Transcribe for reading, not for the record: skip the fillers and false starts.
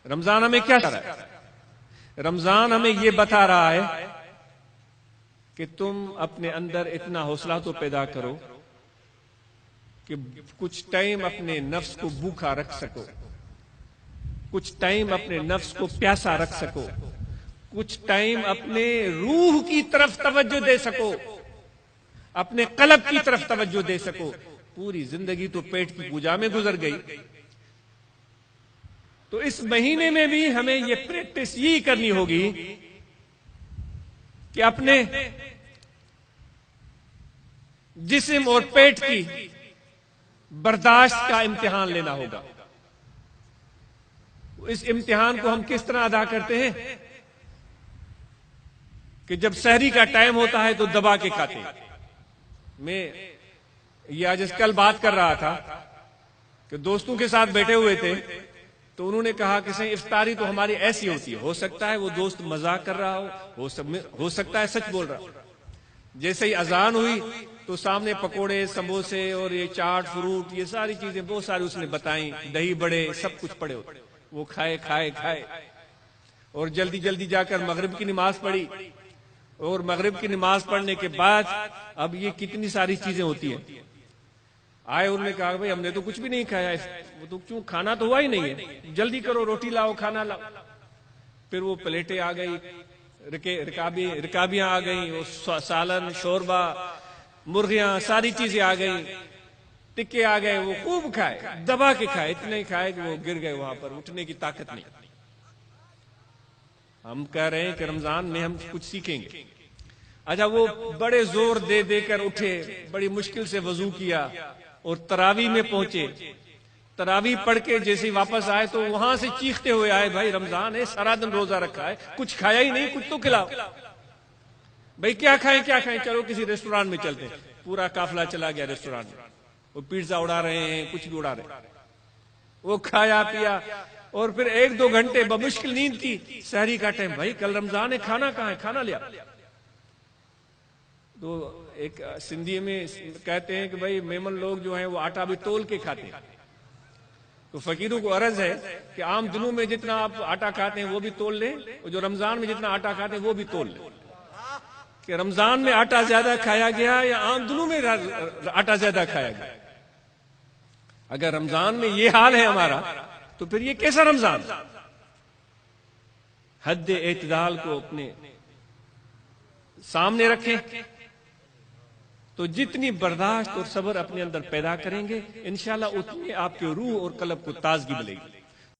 رمضان ہمیں کیا کر رہا ہے؟ رمضان ہمیں یہ بتا رہا ہے کہ تم اپنے اندر اتنا حوصلہ تو پیدا کرو کہ کچھ ٹائم اپنے نفس کو بھوکا رکھ سکو، کچھ ٹائم اپنے نفس کو پیاسا رکھ سکو، کچھ ٹائم اپنے روح کی طرف توجہ دے سکو، اپنے قلب کی طرف توجہ دے سکو۔ پوری زندگی تو پیٹ کی پوجا میں گزر گئی، تو اس مہینے میں بھی ہمیں یہ پریکٹس یہی کرنی ہوگی کہ اپنے جسم اور پیٹ کی برداشت کا امتحان لینا ہوگا۔ اس امتحان کو ہم کس طرح ادا کرتے ہیں کہ جب سحری کا ٹائم ہوتا ہے تو دبا کے کھاتے ہیں۔ میں یہ آج کل بات کر رہا تھا کہ دوستوں کے ساتھ بیٹھے ہوئے تھے تو انہوں نے کہا کہ سہیں افطاری تو ہماری ایسی ہوتی ہے، ہو سکتا ہے وہ دوست مذاق کر رہا ہو سکتا ہے سچ بول رہا ہو۔ جیسے ہی اذان ہوئی تو سامنے پکوڑے، سموسے اور یہ چاٹ، فروٹ، یہ ساری چیزیں بہت ساری اس نے بتائیں، دہی بڑے، سب کچھ پڑے ہوتے، وہ کھائے اور جلدی جلدی جا کر مغرب کی نماز پڑھی، اور مغرب کی نماز پڑھنے کے بعد اب یہ کتنی ساری چیزیں ہوتی ہیں۔ آئے انہوں نے کہا بھائی ہم نے تو کچھ بھی نہیں کھایا، وہ تو کیوں، کھانا تو ہوا ہی نہیں ہے، جلدی کرو، روٹی لاؤ، کھانا لاؤ۔ پھر وہ پلیٹیں آ گئی، رکابیاں آ گئیں، سالن، شوربہ، مرغیاں، ساری چیزیں آ گئیں، ٹکے آ گئے، وہ خوب کھائے، دبا کے کھائے، اتنے کھائے کہ وہ گر گئے، وہاں پر اٹھنے کی طاقت نہیں۔ ہم کہہ رہے ہیں کہ رمضان میں ہم کچھ سیکھیں گے۔ اچھا، وہ بڑے زور دے دے کر اٹھے، بڑی مشکل سے وضو کیا اور تراویح میں پہنچے، تراویح پڑھ کے جیسے ہی واپس آئے تو وہاں سے چیختے ہوئے آئے، بھائی رمضان ہے، سارا دن روزہ رکھا ہے، کچھ کھایا ہی نہیں، کچھ تو کھلاؤ۔ بھائی کیا کھائیں، چلو کسی ریسٹوران میں چلتے ہیں۔ پورا قافلہ چلا گیا ریسٹوران میں، وہ پیزا اڑا رہے ہیں، کچھ بھی اڑا رہے ہیں، وہ کھایا پیا، اور پھر 1-2 گھنٹے بمشکل نیند کی، سحری کا ٹائم، بھائی کل رمضان ہے، کھانا کہاں ہے، کھانا لیا۔ تو ایک سندھی میں کہتے ہیں کہ بھائی میمن لوگ جو ہیں وہ آٹا بھی تول کے کھاتے ہیں، تو فقیروں کو عرض ہے کہ عام دنوں میں جتنا آپ آٹا کھاتے ہیں وہ بھی تول لیں، اور جو رمضان میں جتنا آٹا کھاتے ہیں وہ بھی تول لیں، کہ رمضان میں آٹا زیادہ کھایا گیا یا عام دنوں میں آٹا زیادہ کھایا گیا۔ اگر رمضان میں یہ حال ہے ہمارا تو پھر یہ کیسا رمضان؟ حد اعتدال کو اپنے سامنے رکھیں تو جتنی برداشت اور صبر اپنے اندر پیدا کریں گے انشاءاللہ اتنی آپ کے روح اور قلب کو تازگی ملے گی۔